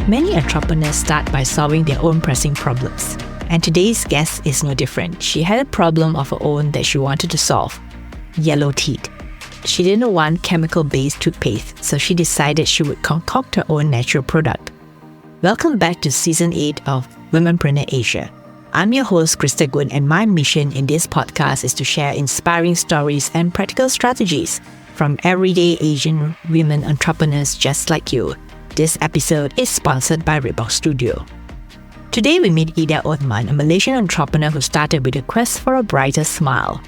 Many entrepreneurs start by solving their own pressing problems. And today's guest is no different. She had a problem of her own that she wanted to solve: yellow teeth. She didn't want chemical-based toothpaste, so she decided she would concoct her own natural product. Welcome back to Season 8 of Womenpreneur Asia. I'm your host, Krista Gun, and my mission in this podcast is to share inspiring stories and practical strategies from everyday Asian women entrepreneurs just like you. This episode is sponsored by Reebok Studio. Today we meet Ida Othman, a Malaysian entrepreneur who started with a quest for a brighter smile.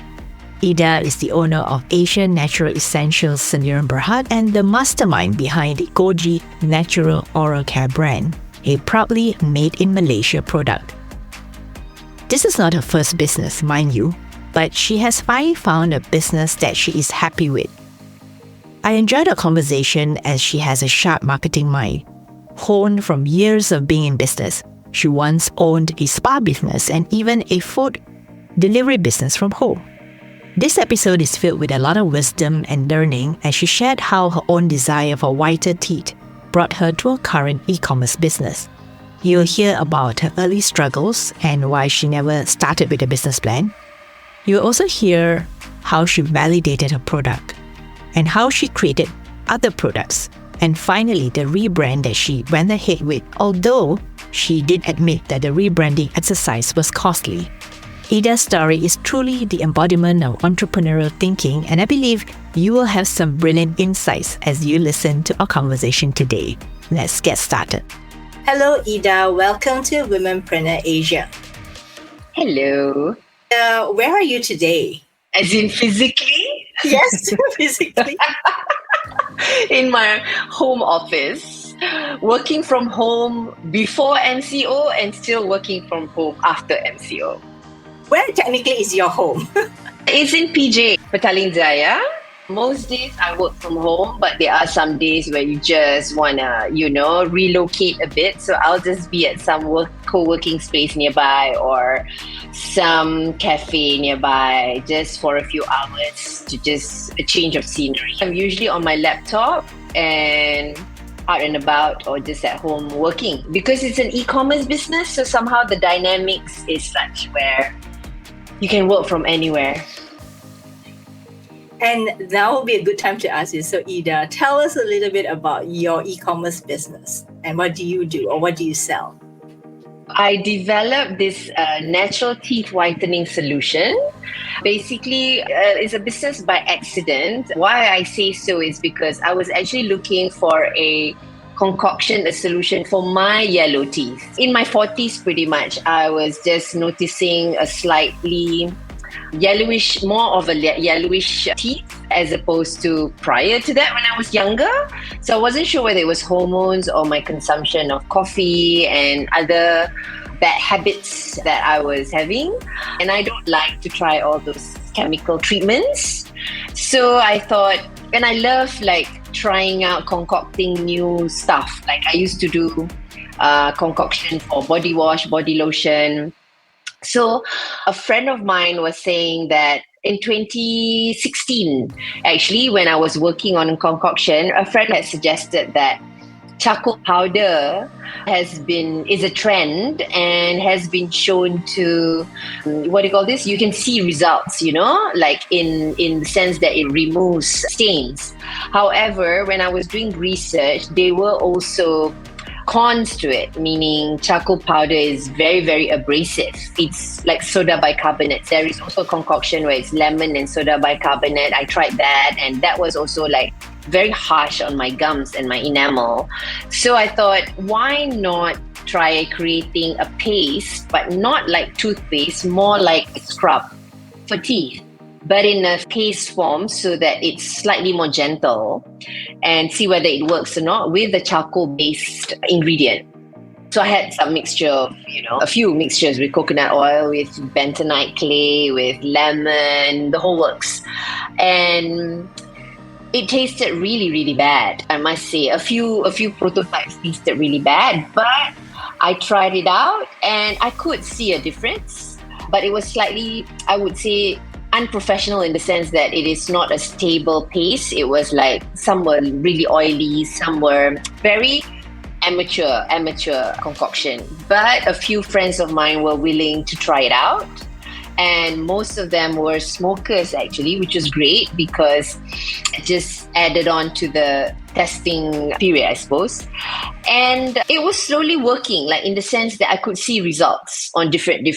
Ida is the owner of Asian Natural Essentials Sdn Bhd and the mastermind behind the Gogy Natural oral care brand, a proudly made in Malaysia product. This is not her first business, mind you, but she has finally found a business that she is happy with. I enjoyed our conversation as she has a sharp marketing mind. Honed from years of being in business, she once owned a spa business and even a food delivery business from home. This episode is filled with a lot of wisdom and learning as she shared how her own desire for whiter teeth brought her to her current e-commerce business. You'll hear about her early struggles and why she never started with a business plan. You'll also hear how she validated her product and how she created other products, and finally the rebrand that she went ahead with, although she did admit that the rebranding exercise was costly. Ida's story is truly the embodiment of entrepreneurial thinking, and I believe you will have some brilliant insights as you listen to our conversation today. Let's get started. Hello Ida, welcome to Womenpreneur Asia. Hello. Where are you today? As in physically? Yes, physically. In my home office, working from home before MCO and still working from home after MCO. Where technically is your home? It's in PJ, Petaling Jaya. Most days I work from home, but there are some days where you just want to, relocate a bit. So I'll just be at some co-working space nearby or some cafe nearby just for a few hours to just a change of scenery. I'm usually on my laptop and out and about or just at home working because it's an e-commerce business. So somehow the dynamics is such where you can work from anywhere. And that will be a good time to ask you. So Ida, tell us a little bit about your e-commerce business and what do you do or what do you sell? I developed this natural teeth whitening solution. Basically, it's a business by accident. Why I say so is because I was actually looking for a solution for my yellow teeth. In my 40s, pretty much, I was just noticing a slightly yellowish, more of a yellowish teeth as opposed to prior to that when I was younger. So I wasn't sure whether it was hormones or my consumption of coffee and other bad habits that I was having. And I don't like to try all those chemical treatments. So I thought, and I love trying out concocting new stuff. Like I used to do concoction for body wash, body lotion. So a friend of mine was saying that in 2016, actually, when I was working on a concoction, a friend had suggested that charcoal powder is a trend and has been shown to, you can see results, like in the sense that it removes stains. However, when I was doing research, they were also cons to it, meaning charcoal powder is very, very abrasive. It's like soda bicarbonate. There is also a concoction where it's lemon and soda bicarbonate. I tried that, and that was also very harsh on my gums and my enamel. So I thought, why not try creating a paste, but not like toothpaste, more like a scrub for teeth, but in a paste form so that it's slightly more gentle, and see whether it works or not with the charcoal-based ingredient. So I had some mixture of, a few mixtures with coconut oil, with bentonite clay, with lemon, the whole works. And it tasted really, really bad. I must say, a few prototypes tasted really bad, but I tried it out and I could see a difference. But it was slightly, I would say, unprofessional in the sense that it is not a stable paste. It was some were really oily, some were very amateur concoction. But a few friends of mine were willing to try it out. And most of them were smokers actually, which was great because it just added on to the testing period, I suppose. And it was slowly working, like in the sense that I could see results on different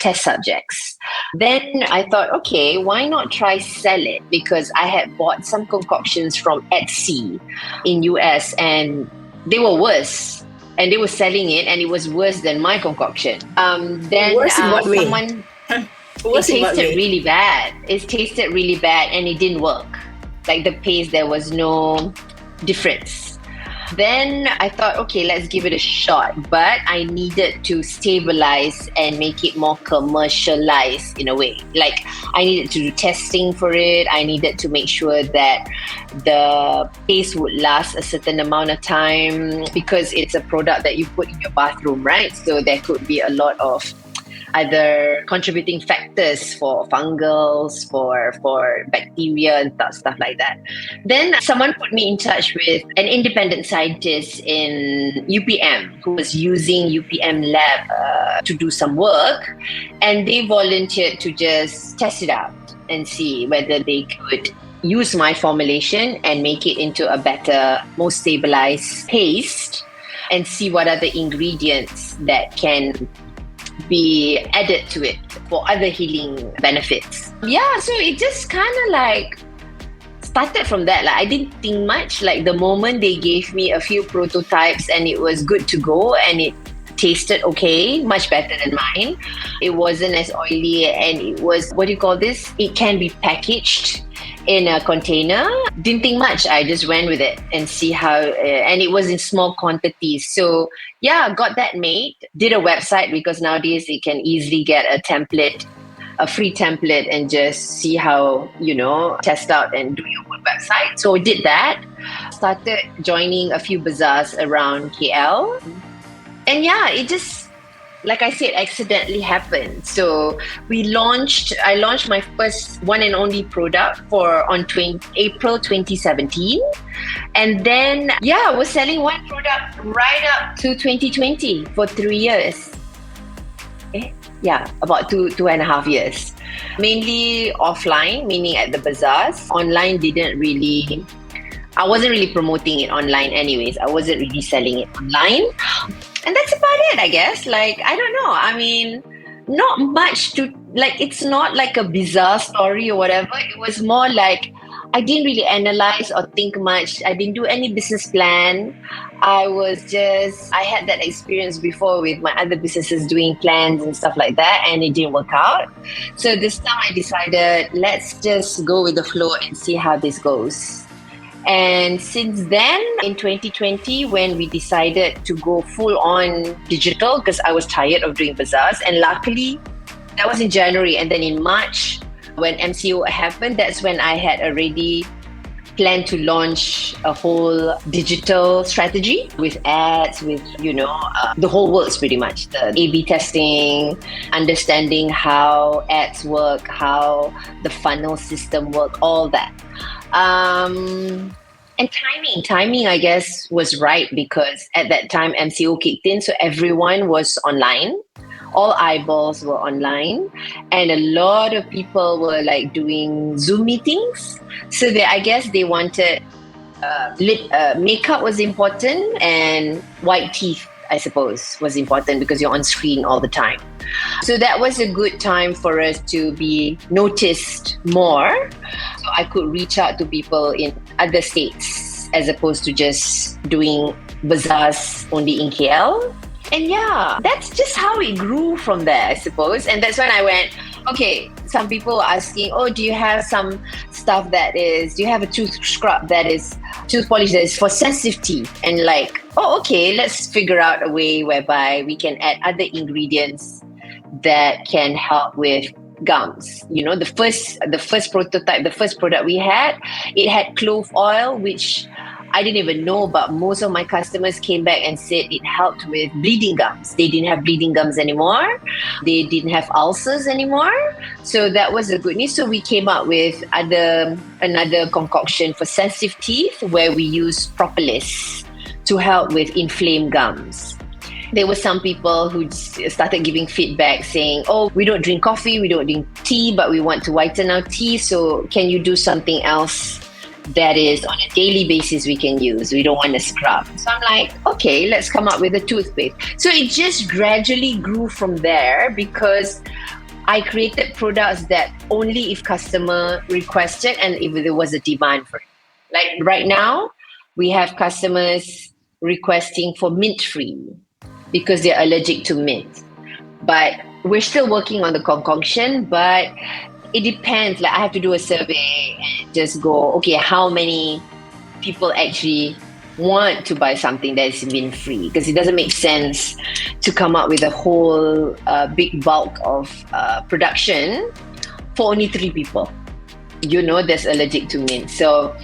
test subjects. Then I thought, okay, why not try sell it? Because I had bought some concoctions from Etsy in US and they were worse. And they were selling it and it was worse than my concoction. Worse in what way? It tasted really bad. It tasted really bad and it didn't work. Like the paste, there was no difference. Then I thought, okay, let's give it a shot. But I needed to stabilize and make it more commercialized in a way. Like I needed to do testing for it. I needed to make sure that the paste would last a certain amount of time because it's a product that you put in your bathroom, right? So there could be a lot of other contributing factors for fungals, for bacteria and stuff like that. Then someone put me in touch with an independent scientist in UPM who was using UPM lab to do some work, and they volunteered to just test it out and see whether they could use my formulation and make it into a better, more stabilized paste and see what are the ingredients that can be added to it for other healing benefits. Yeah, so it just kind of like started from that. Like I didn't think much. Like the moment they gave me a few prototypes and it was good to go and it tasted okay, much better than mine. It wasn't as oily and it was, what do you call this? It can be packaged in a container. Didn't think much. I just went with it and see how, and it was in small quantities. So yeah, got that made. Did a website because nowadays you can easily get a template, a free template, and just see how, test out and do your own website. So did that. Started joining a few bazaars around KL. And yeah, it just, like I said, accidentally happened. So I launched my first one and only product on April 2017. And then, I was selling one product right up to 2020 for 3 years. About two and a half years. Mainly offline, meaning at the bazaars. Online I wasn't really promoting it online anyways. I wasn't really selling it online. And that's about it, I guess. Like, I don't know. I mean, not much it's not like a bizarre story or whatever. It was more like I didn't really analyze or think much. I didn't do any business plan. I had that experience before with my other businesses doing plans and stuff like that, and it didn't work out. So this time I decided, let's just go with the flow and see how this goes. And since then, in 2020, when we decided to go full on digital, because I was tired of doing bazaars, and luckily that was in January. And then in March, when MCO happened, that's when I had already planned to launch a whole digital strategy with ads, with, the whole works pretty much. The A/B testing, understanding how ads work, how the funnel system work, all that. And timing, I guess, was right because at that time MCO kicked in, so everyone was online. All eyeballs were online, and a lot of people were like doing Zoom meetings. So I guess they wanted makeup was important, and white teeth, I suppose, was important because you're on screen all the time. So that was a good time for us to be noticed more. So I could reach out to people in other states as opposed to just doing bazaars only in KL. And that's just how it grew from there, I suppose. And that's when I went, okay, some people were asking, do you have some stuff do you have a tooth scrub tooth polish that is for sensitive teeth? And okay, let's figure out a way whereby we can add other ingredients that can help with gums. The first prototype, the first product we had, it had clove oil, which I didn't even know, but most of my customers came back and said it helped with bleeding gums. They didn't have bleeding gums anymore. They didn't have ulcers anymore. So that was the good news. So we came up with another concoction for sensitive teeth where we use propolis. to help with inflamed gums. There were some people who started giving feedback saying, oh, we don't drink coffee, we don't drink tea, but we want to whiten our teeth. So can you do something else that is on a daily basis we can use? We don't want to scrub. So I'm like, okay, let's come up with a toothpaste. So it just gradually grew from there because I created products that only if customer requested and if there was a demand for it. Like right now, we have customers requesting for mint-free because they're allergic to mint. But we're still working on the concoction, but it depends. Like I have to do a survey and just go, okay, how many people actually want to buy something that is mint-free? Because it doesn't make sense to come up with a whole big bulk of production for only 3 people, that's allergic to mint. So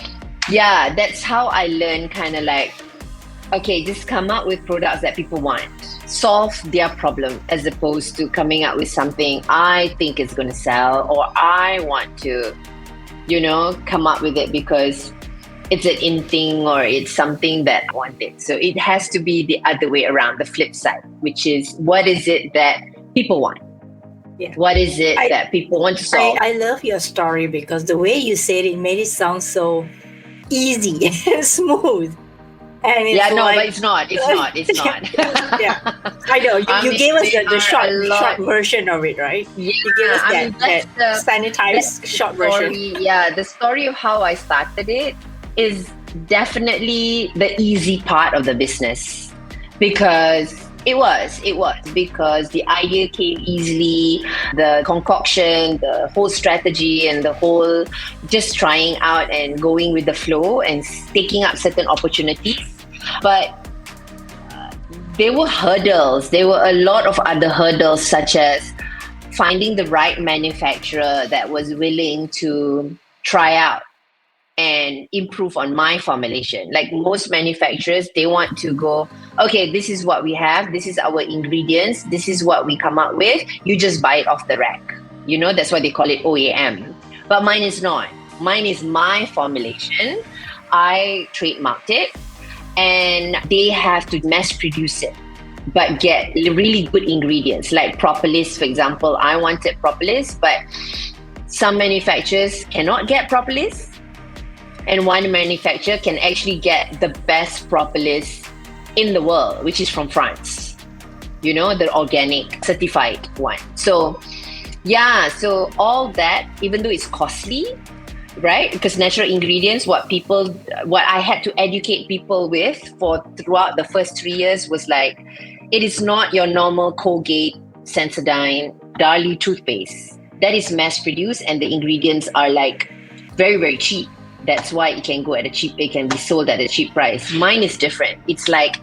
yeah, that's how I learned kind of like, okay, just come up with products that people want. Solve their problem as opposed to coming up with something I think is going to sell or I want to, come up with it because it's an in thing or it's something that I wanted. So it has to be the other way around, the flip side, which is what is it that people want? Yeah. What is it that people want to solve? I love your story because the way you said it made it sound so easy and smooth. And it's but it's not. Yeah, I know. You gave us the short version of it, right? Yeah, you gave us that sanitized short version. Yeah, the story of how I started it is definitely the easy part of the business because it was because the idea came easily, the concoction, the whole strategy and the whole just trying out and going with the flow and taking up certain opportunities. But there were hurdles. There were a lot of other hurdles such as finding the right manufacturer that was willing to try out and improve on my formulation. Like most manufacturers, they want to go, okay, this is what we have, this is our ingredients, this is what we come up with, you just buy it off the rack. That's why they call it OEM. But mine is not. Mine is my formulation. I trademarked it and they have to mass produce it, but get really good ingredients. Like propolis, for example, I wanted propolis, but some manufacturers cannot get propolis. And one manufacturer can actually get the best propolis in the world, which is from France. The organic certified one. So so all that, even though it's costly, right? Because natural ingredients, what I had to educate people with throughout the first 3 years was like, it is not your normal Colgate, Sensodyne, Darlie toothpaste. That is mass produced and the ingredients are like very, very cheap. That's why it can go at it can be sold at a cheap price. Mine is different. It's like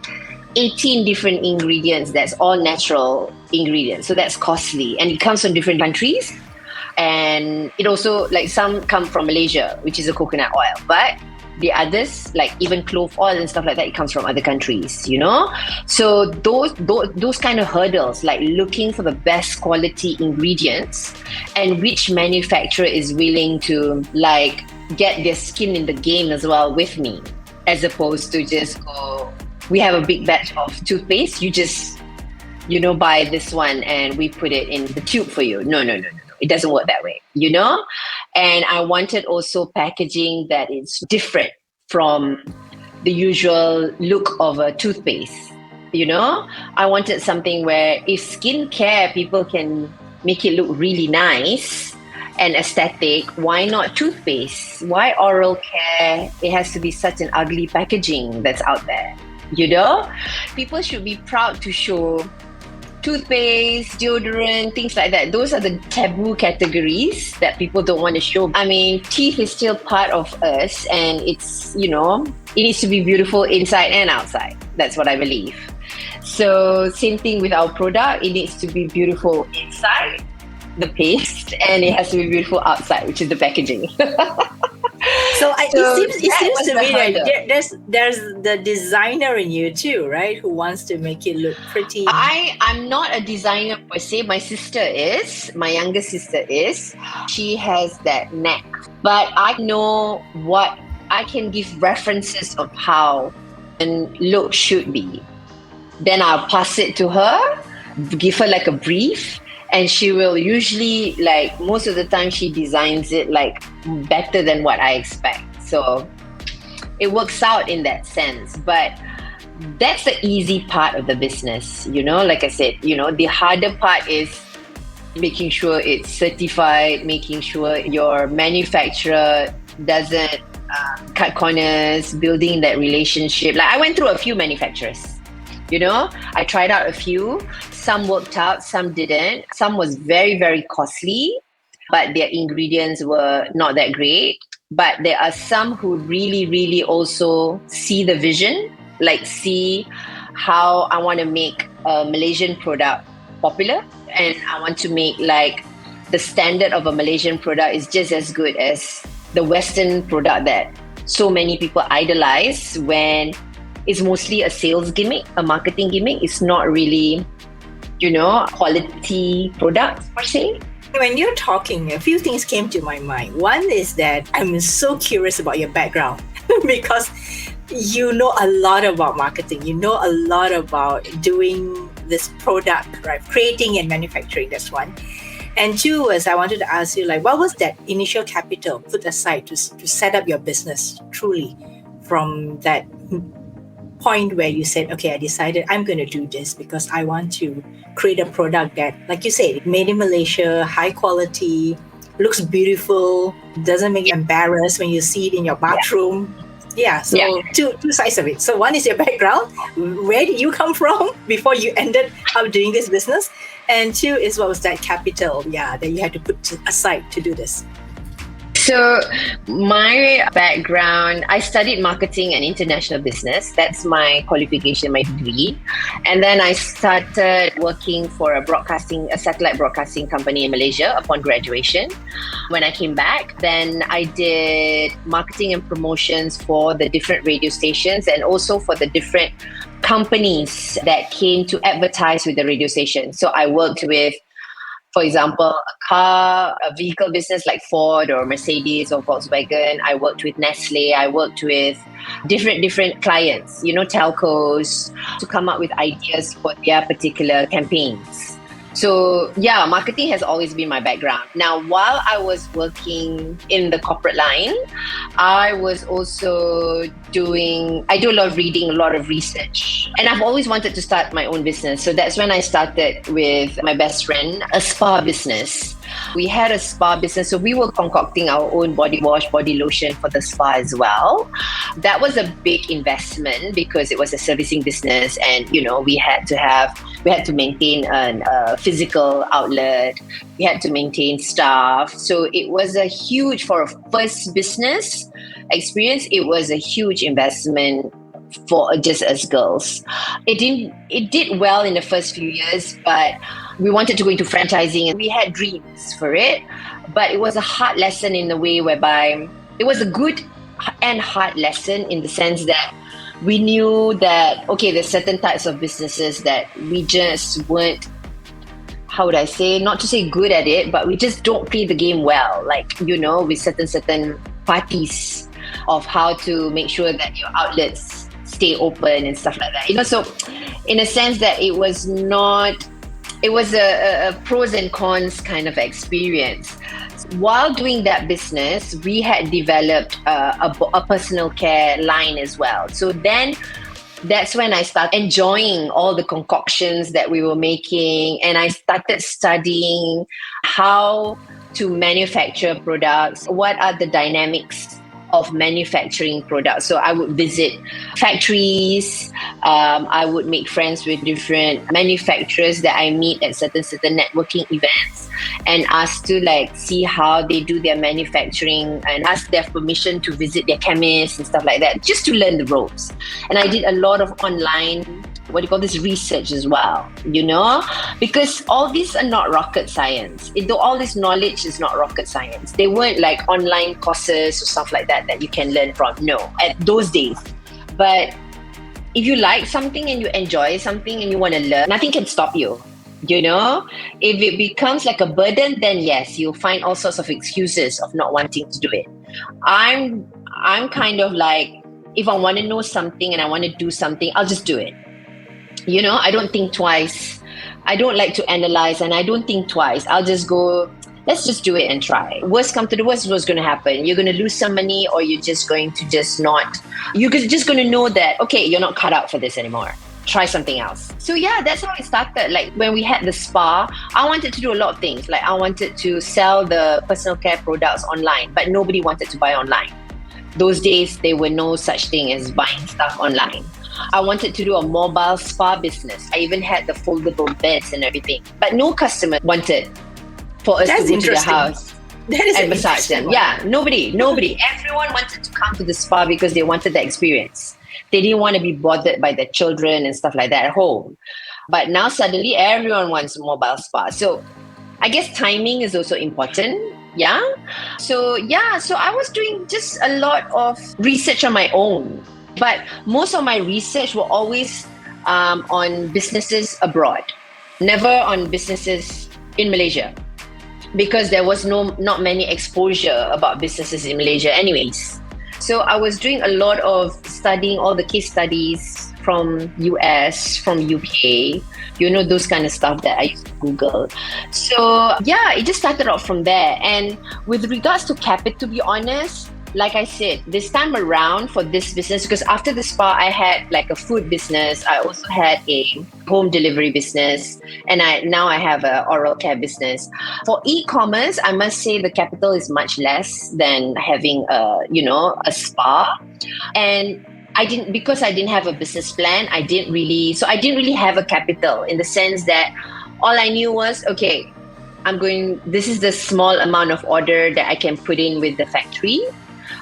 18 different ingredients that's all natural ingredients. So that's costly. And it comes from different countries. And it also, like some come from Malaysia, which is a coconut oil. But the others, like even clove oil and stuff like that, it comes from other countries, So those kind of hurdles, like looking for the best quality ingredients and which manufacturer is willing to like get their skin in the game as well with me, as opposed to just go, we have a big batch of toothpaste, you just, buy this one and we put it in the tube for you. No. It doesn't work that way, And I wanted also packaging that is different from the usual look of a toothpaste, I wanted something where if skincare, people can make it look really nice and aesthetic, why not toothpaste? Why oral care? It has to be such an ugly packaging that's out there, People should be proud to show toothpaste, deodorant, things like that. Those are the taboo categories that people don't want to show. I mean, teeth is still part of us and it's, it needs to be beautiful inside and outside. That's what I believe. So same thing with our product. It needs to be beautiful inside, the paste, and it has to be beautiful outside, which is the packaging. It seems to me that there's the designer in you too, right? Who wants to make it look pretty. I'm not a designer per se. My sister is. My younger sister is. She has that knack. But I know I can give references of how and look should be. Then I'll pass it to her, give her like a brief, and she will usually, like most of the time, she designs it like better than what I expect. So it works out in that sense. But that's the easy part of the business, like I said, the harder part is making sure it's certified, making sure your manufacturer doesn't cut corners, building that relationship. Like I went through a few manufacturers, I tried out a few. Some worked out, some didn't. Some was very, very costly, but their ingredients were not that great. But there are some who really, really also see the vision, like see how I want to make a Malaysian product popular, and I want to make like the standard of a Malaysian product is just as good as the Western product that so many people idolize, when it's mostly a sales gimmick, a marketing gimmick. It's not really, quality products per se. When you're talking, a few things came to my mind. One is that I'm so curious about your background because you know a lot about marketing. You know a lot about doing this product, right? Creating and manufacturing, that's one. And two was, I wanted to ask you, like, what was that initial capital put aside to set up your business truly from that point where you said, okay, I decided I'm going to do this because I want to create a product that, like you said, made in Malaysia, high quality, looks beautiful, doesn't make you embarrassed when you see it in your bathroom. Two sides of it. So one is your background. Where did you come from before you ended up doing this business? And two is, what was that capital that you had to put aside to do this? So my background, I studied marketing and international business. That's my qualification, my degree. And then I started working for a satellite broadcasting company in Malaysia upon graduation. When I came back, then I did marketing and promotions for the different radio stations and also for the different companies that came to advertise with the radio station. So I worked with, for example, a vehicle business like Ford or Mercedes or Volkswagen. I worked with Nestle. I worked with different clients, telcos, to come up with ideas for their particular campaigns. So marketing has always been my background. Now, while I was working in the corporate line, I was also I do a lot of reading, a lot of research. And I've always wanted to start my own business. So that's when I started with my best friend, a spa business. We had a spa business, so we were concocting our own body wash, body lotion for the spa as well. That was a big investment because it was a servicing business, and we had to maintain a physical outlet. We had to maintain staff. So it was for a first business experience, it was a huge investment for just us girls. It did well in the first few years, but we wanted to go into franchising and we had dreams for it. But it was a hard lesson in the way whereby it was a good and hard lesson in the sense that we knew that, okay, there's certain types of businesses that we just weren't, how would I say, not to say good at it, but we just don't play the game well. Like, with certain parties of how to make sure that your outlets stay open and stuff like that. So in a sense that it was a pros and cons kind of experience. While doing that business, we had developed a personal care line as well. So then that's when I started enjoying all the concoctions that we were making, and I started studying how to manufacture products, what are the dynamics of manufacturing products. So I would visit factories, I would make friends with different manufacturers that I meet at certain networking events, and ask to see how they do their manufacturing and ask their permission to visit their chemists and stuff like that, just to learn the ropes. And I did a lot of online research as well, because all these are not rocket science. All this knowledge is not rocket science. They weren't like online courses or stuff like that you can learn from. No, at those days. But if you like something and you enjoy something and you want to learn, nothing can stop you. If it becomes like a burden, then yes, you'll find all sorts of excuses of not wanting to do it. I'm kind of like If I want to know something and I want to do something, I'll just do it. I don't think twice. I don't like to analyze, and I don't think twice. I'll just go, let's just do it and try. Worst come to the worst, what's going to happen? You're going to lose some money, or you're just going to you're just going to know that, okay, you're not cut out for this anymore. Try something else. So yeah, that's how it started. Like when we had the spa, I wanted to do a lot of things. Like I wanted to sell the personal care products online, but nobody wanted to buy online. Those days, there were no such thing as buying stuff online. I wanted to do a mobile spa business. I even had the foldable beds and everything, but no customer wanted for us to go to their house and massage them. Yeah, nobody. Everyone wanted to come to the spa because they wanted the experience. They didn't want to be bothered by their children and stuff like that at home. But now suddenly everyone wants a mobile spa. So I guess timing is also important. Yeah. So I was doing just a lot of research on my own. But most of my research were always on businesses abroad, never on businesses in Malaysia, because there was not many exposure about businesses in Malaysia anyways. So I was doing a lot of studying all the case studies from US, from UK, those kind of stuff that I used to Google. So yeah, it just started off from there. And with regards to capital, to be honest, like I said, this time around for this business, because after the spa, I had like a food business. I also had a home delivery business, and now I have an oral care business. For e-commerce, I must say the capital is much less than having a spa. And because I didn't have a business plan, I didn't really have a capital, in the sense that all I knew was, okay, this is the small amount of order that I can put in with the factory.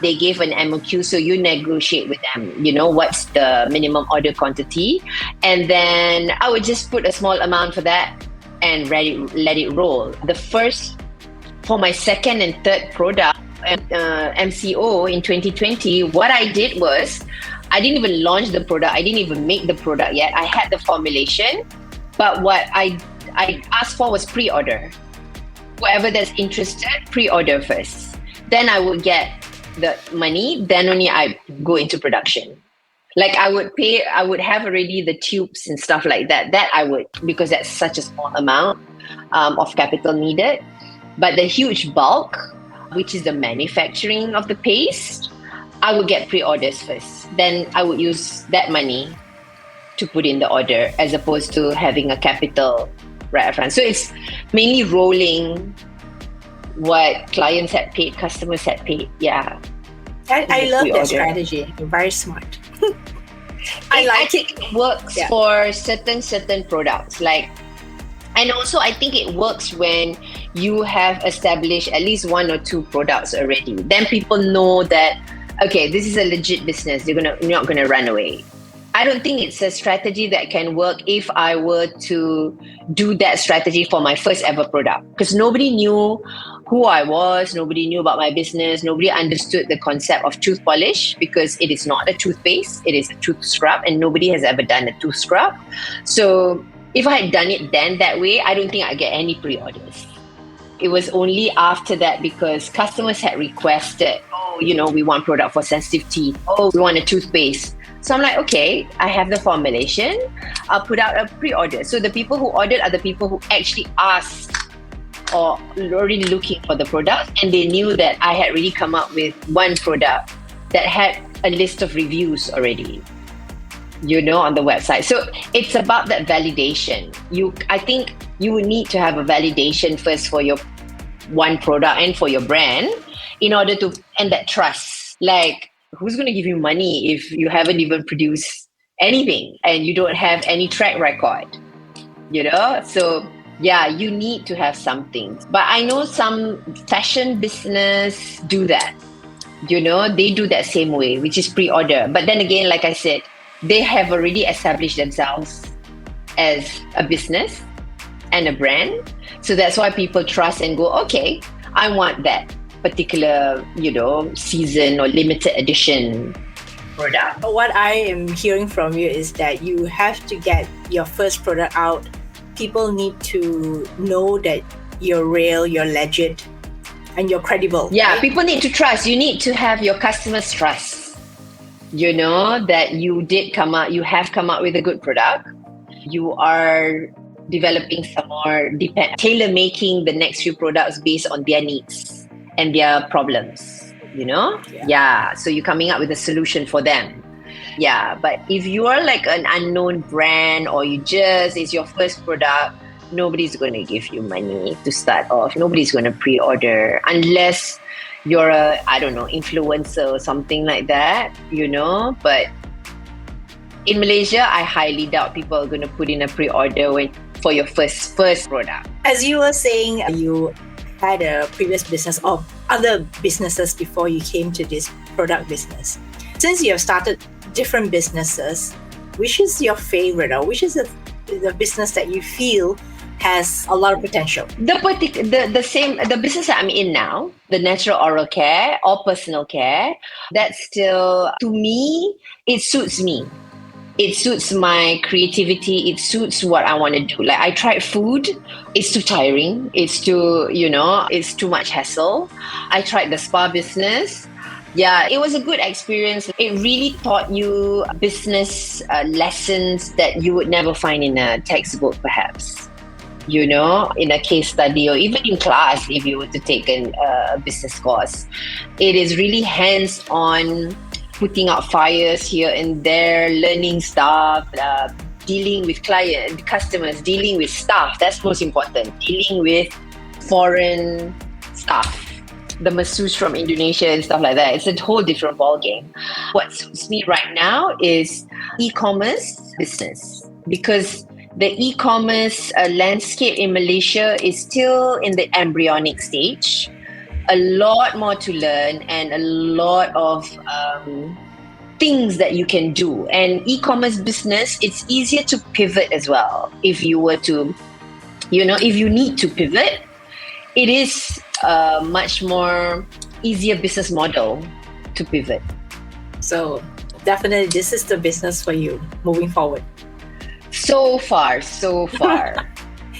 They gave an MOQ, so you negotiate with them, what's the minimum order quantity. And then I would just put a small amount for that and let it roll. For my second and third product, MCO in 2020, what I did was, I didn't even launch the product. I didn't even make the product yet. I had the formulation, but what I asked for was pre-order. Whoever that's interested, pre-order first. Then I would get the money, then only I go into production. Like I would have already the tubes and stuff like that. That I would, because that's such a small amount of capital needed. But the huge bulk, which is the manufacturing of the paste, I would get pre-orders first. Then I would use that money to put in the order, as opposed to having a capital right up front. So it's mainly rolling what clients had paid, customers had paid. Yeah. I love that strategy. You're very smart. I think it works for certain products. And also I think it works when you have established at least one or two products already. Then people know that, okay, this is a legit business. You're not gonna run away. I don't think it's a strategy that can work if I were to do that strategy for my first ever product, because nobody knew who I was, nobody knew about my business, nobody understood the concept of tooth polish, because it is not a toothpaste, it is a tooth scrub, and nobody has ever done a tooth scrub. So if I had done it then that way, I don't think I'd get any pre-orders. It was only after that, because customers had requested, we want product for sensitive teeth. We want a toothpaste. So I'm like, okay, I have the formulation. I'll put out a pre-order. So the people who ordered are the people who actually asked or already looking for the product, and they knew that I had really come up with one product that had a list of reviews already, on the website. So it's about that validation. I think you would need to have a validation first for your one product and for your brand, in order to, and that trust. Like, who's going to give you money if you haven't even produced anything and you don't have any track record? So yeah, you need to have something. But I know some fashion business do that. They do that same way, which is pre-order. But then again, like I said, they have already established themselves as a business and a brand. So that's why people trust and go, okay, I want that particular, season or limited edition product. What I am hearing from you is that you have to get your first product out. People need to know that you're real, you're legit, and you're credible. Yeah, right? People need to trust. You need to have your customers trust. that you have come up with a good product. You are developing some more, tailor making the next few products based on their needs and their problems, so you're coming up with a solution for them. But if you are like an unknown brand, or it's your first product, nobody's going to give you money to start off. Nobody's going to pre-order unless you're a, I don't know, influencer or something like that, but in Malaysia, I highly doubt people are going to put in a pre-order for your first product. As you were saying, you had a previous business or other businesses before you came to this product business. Since you have started different businesses, which is your favorite, or which is the business that you feel has a lot of potential? The business that I'm in now, the natural oral care or personal care, that's still, to me, it suits me. It suits my creativity. It suits what I want to do. Like, I tried food. It's too tiring. It's too much hassle. I tried the spa business. Yeah, it was a good experience. It really taught you business lessons that you would never find in a textbook, perhaps. In a case study, or even in class, if you were to take a business course. It is really hands-on, putting out fires here and there, learning stuff, dealing with customers, dealing with staff. That's most important. Dealing with foreign staff, the masseuse from Indonesia and stuff like that. It's a whole different ballgame. What suits me right now is e-commerce business, because the e-commerce landscape in Malaysia is still in the embryonic stage. A lot more to learn and a lot of things that you can do. And e-commerce business, it's easier to pivot as well. If you were to, if you need to pivot, it is a much more easier business model to pivot. So definitely this is the business for you moving forward. So far.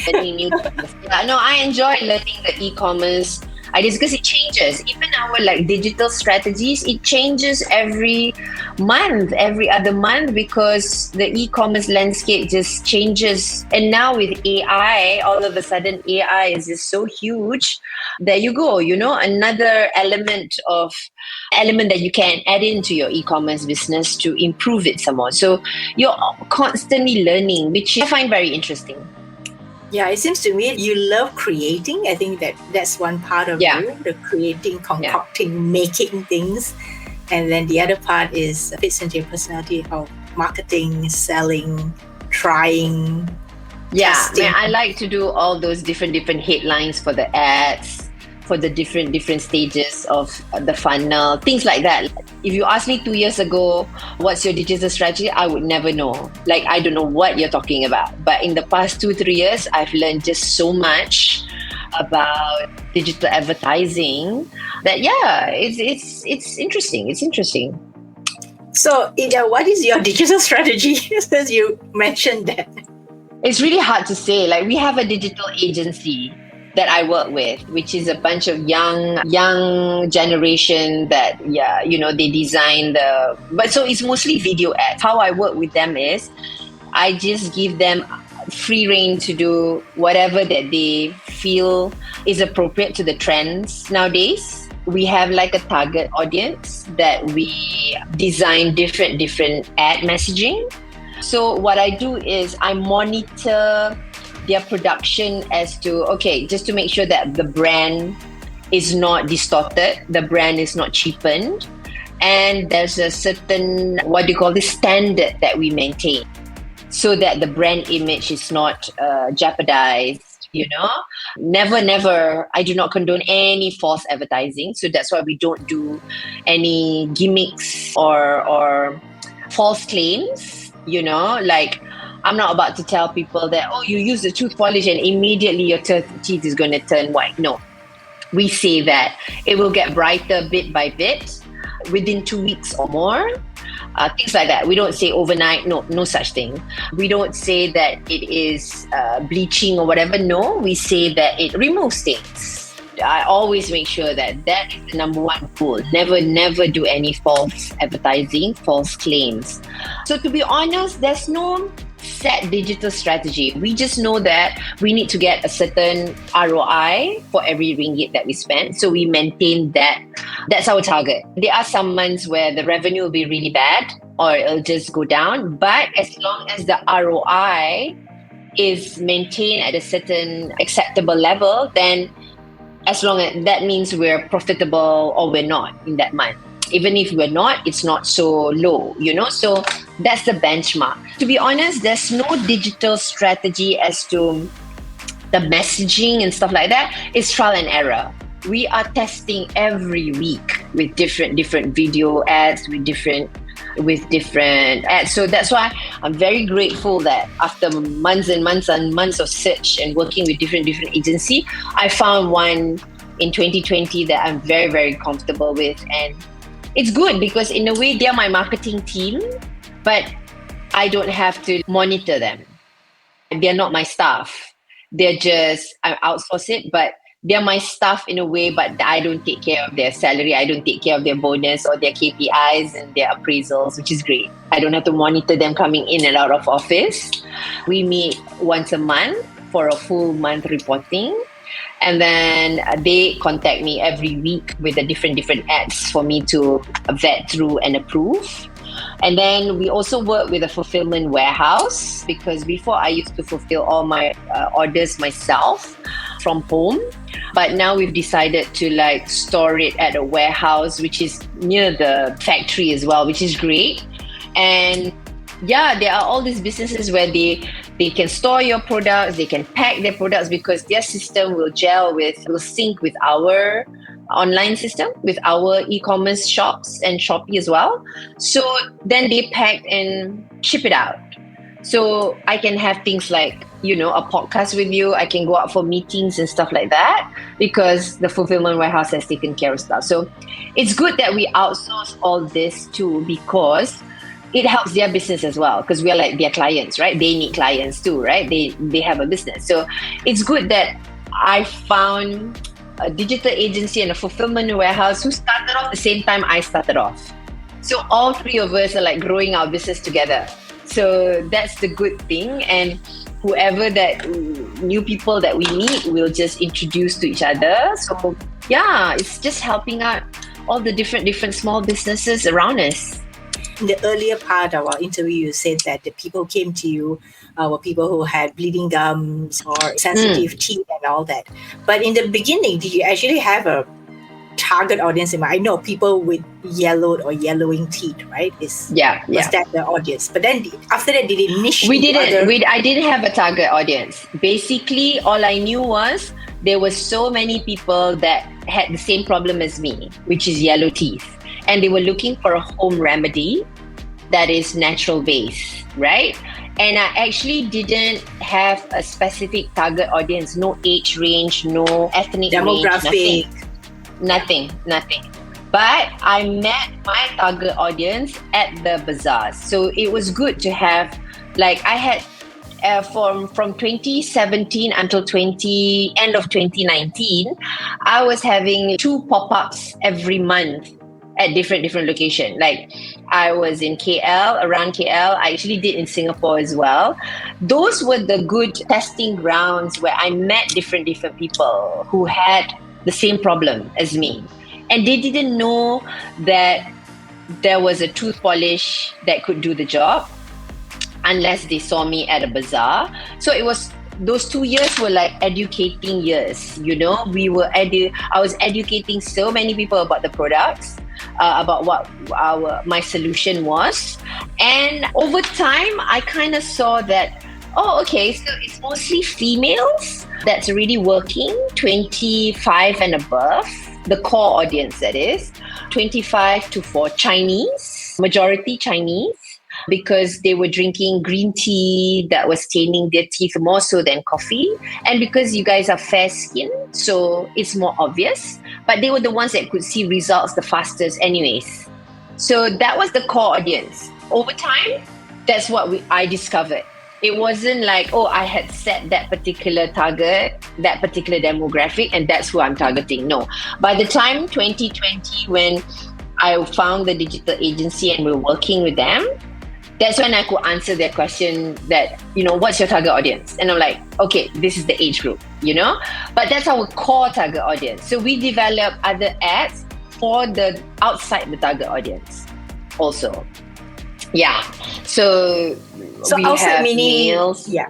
Any new things. I enjoy learning the e-commerce ideas because it changes. Even our digital strategies, it changes every month, every other month, because the e-commerce landscape just changes. And now with AI, all of a sudden AI is just so huge. There you go, another element that you can add into your e-commerce business to improve it some more. So you're constantly learning, which I find very interesting. Yeah, it seems to me you love creating. I think that's one part of you, the creating, concocting, making things. And then the other part fits into your personality of marketing, selling, trying, testing. I like to do all those different headlines for the ads, for the different stages of the funnel, things like that. If you asked me 2 years ago, what's your digital strategy? I would never know. I don't know what you're talking about. But in the past 2-3 years, I've learned just so much about digital advertising that, it's interesting. It's interesting. So, Ida, what is your digital strategy? Since you mentioned that. It's really hard to say. We have a digital agency that I work with, which is a bunch of young generation that, they design but so it's mostly video ads. How I work with them is I just give them free rein to do whatever that they feel is appropriate to the trends nowadays. We have a target audience that we design different ad messaging. So what I do is I monitor their production as to, just to make sure that the brand is not distorted, the brand is not cheapened, and there's a certain, standard that we maintain so that the brand image is not jeopardized, Never, I do not condone any false advertising. So that's why we don't do any gimmicks or false claims, I'm not about to tell people that, you use the tooth polish and immediately your teeth is going to turn white. No. We say that it will get brighter bit by bit within 2 weeks or more. Things like that. We don't say overnight. No such thing. We don't say that it is bleaching or whatever. No, we say that it removes stains. I always make sure that that is the number one rule. Never do any false advertising, false claims. So to be honest, there's no set digital strategy. We just know that we need to get a certain ROI for every ringgit that we spend. So we maintain that. That's our target. There are some months where the revenue will be really bad or it'll just go down. But as long as the ROI is maintained at a certain acceptable level, then as long as that means we're profitable or we're not in that month. Even if we're not, it's not so low, So that's the benchmark. To be honest, there's no digital strategy as to the messaging and stuff like that. It's trial and error. We are testing every week with different video ads, with different ads. So that's why I'm very grateful that after months and months and months of search and working with different agency, I found one in 2020 that I'm very, very comfortable with. And it's good because in a way they're my marketing team, but I don't have to monitor them. They're not my staff. They're just, I outsource it, but they're my staff in a way, but I don't take care of their salary. I don't take care of their bonus or their KPIs and their appraisals, which is great. I don't have to monitor them coming in and out of office. We meet once a month for a full month reporting. And then they contact me every week with the different ads for me to vet through and approve. And then we also work with a fulfillment warehouse because before I used to fulfill all my orders myself from home. But now we've decided to store it at a warehouse, which is near the factory as well, which is great. And yeah, there are all these businesses where they can store your products, they can pack their products because their system will sync with our online system, with our e-commerce shops and Shopee as well. So then they pack and ship it out. So I can have things like, a podcast with you. I can go out for meetings and stuff like that because the fulfillment warehouse has taken care of stuff. So it's good that we outsource all this too because it helps their business as well because we are like their clients, right? They need clients too, right? They have a business. So it's good that I found a digital agency and a fulfillment warehouse who started off the same time I started off. So all three of us are growing our business together. So that's the good thing. And whoever new people that we meet, we'll just introduce to each other. So yeah, it's just helping out all the different small businesses around us. In the earlier part of our interview, you said that the people came to you were people who had bleeding gums or sensitive teeth and all that. But in the beginning, did you actually have a target audience in mind? I know people with yellowed or yellowing teeth, right? Was that the audience? But then after that, did it niche? I didn't have a target audience. Basically, all I knew was there were so many people that had the same problem as me, which is yellow teeth. And they were looking for a home remedy that is natural based, right? And I actually didn't have a specific target audience, no age range, no ethnic demographic, range, nothing. But I met my target audience at the bazaars. So it was good to have, I had from 2017 until end of 2019, I was having 2 pop-ups every month at different locations. I was in KL, around KL. I actually did in Singapore as well. Those were the good testing grounds where I met different people who had the same problem as me. And they didn't know that there was a tooth polish that could do the job unless they saw me at a bazaar. So it was, those 2 years were educating years, I was educating so many people about the products, about what my solution was. And over time, I kind of saw that, so it's mostly females that's really working, 25 and above, the core audience that is, 25 to 4 Chinese, majority Chinese, because they were drinking green tea that was staining their teeth more so than coffee. And because you guys are fair skinned, so it's more obvious. But they were the ones that could see results the fastest anyways. So that was the core audience. Over time, that's what I discovered. It wasn't like, oh, I had set that particular target, that particular demographic, and that's who I'm targeting. No. By the time 2020, when I found the digital agency and we're working with them, that's when I could answer their question that, what's your target audience? And I'm like, okay, this is the age group, But that's our core target audience. So we develop other ads for the outside the target audience also. Yeah. So we outside have meaning males. Yeah.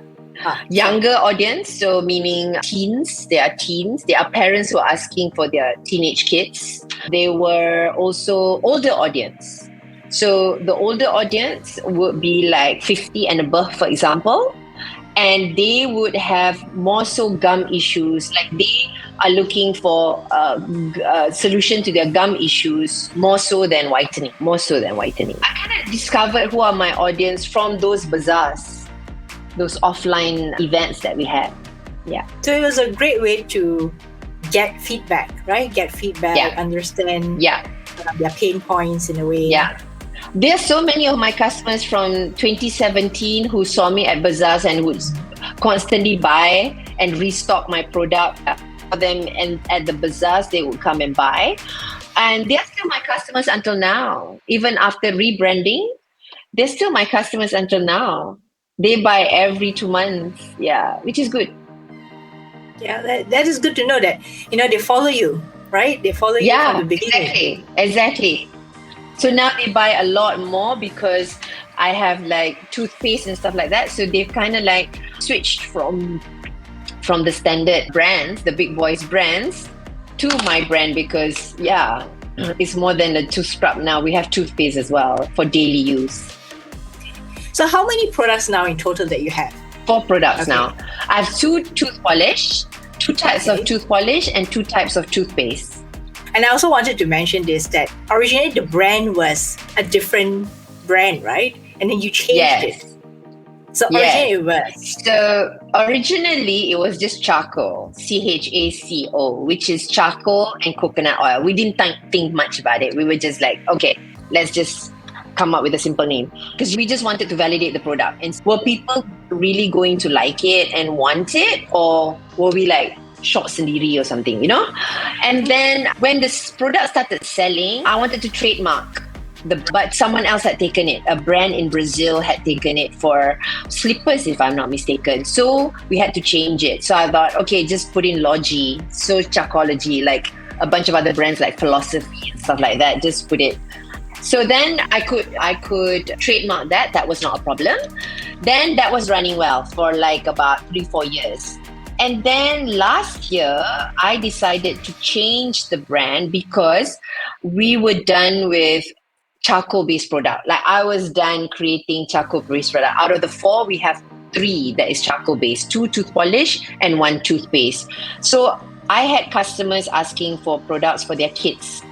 Younger audience, so meaning teens. They are teens. They are parents who are asking for their teenage kids. They were also older audience. So the older audience would be like 50 and above, for example, and they would have more so gum issues. Like they are looking for a solution to their gum issues more so than whitening. I kind of discovered who are my audience from those bazaars, those offline events that we had. Yeah. So it was a great way to get feedback, right? Understand their pain points in a way. Yeah. There's so many of my customers from 2017 who saw me at bazaars and would constantly buy and restock my product for them, and at the bazaars they would come and buy. And they're still my customers until now. Even after rebranding, they're still my customers until now. They buy every 2 months, which is good. Yeah, that is good to know that, they follow you, right? They follow you from the beginning. Exactly. So now they buy a lot more because I have like toothpaste and stuff like that. So they've kind of like switched from the standard brands, the big boys brands, to my brand because, it's more than a tooth scrub now. We have toothpaste as well for daily use. So how many products now in total that you have? 4 products now. I have 2 tooth polish, 2 types of tooth polish, and 2 types of toothpaste. And I also wanted to mention this, that originally the brand was a different brand, right? And then you changed it. So originally it was just charcoal, CHACO, which is charcoal and coconut oil. We didn't think much about it. We were just like, okay, let's just come up with a simple name because we just wanted to validate the product. And were people really going to like it and want it, or were we like short sendiri or something, And then when this product started selling, I wanted to trademark but someone else had taken it. A brand in Brazil had taken it for slippers, if I'm not mistaken. So we had to change it. So I thought, okay, just put in Logi, so Chacology, like a bunch of other brands like Philosophy and stuff like that. Just put it. So then I could trademark that. That was not a problem. Then that was running well for like about 3-4 years. And then last year, I decided to change the brand because we were done with charcoal-based product. Like I was done creating charcoal-based product. Out of the 4, we have 3 that is charcoal-based, 2 tooth polish and 1 toothpaste. So I had customers asking for products for their kids,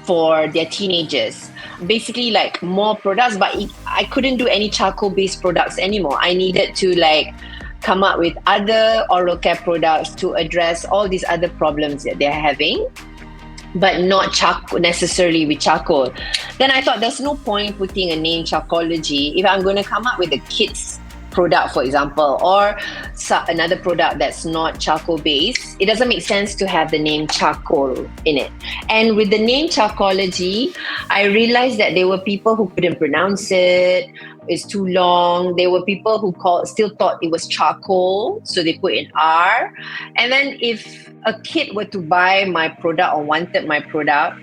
for their teenagers. Basically like more products, but I couldn't do any charcoal-based products anymore. I needed to like come up with other oral care products to address all these other problems that they're having, but not necessarily with charcoal. Then I thought there's no point putting a name Charcoalogy if I'm going to come up with a kids product, for example, or another product that's not charcoal based. It doesn't make sense to have the name charcoal in it. And with the name Charcoalogy, I realized that there were people who couldn't pronounce it. It's too long. There were people who still thought it was charcoal, so they put in R. And then if a kid were to buy my product or wanted my product,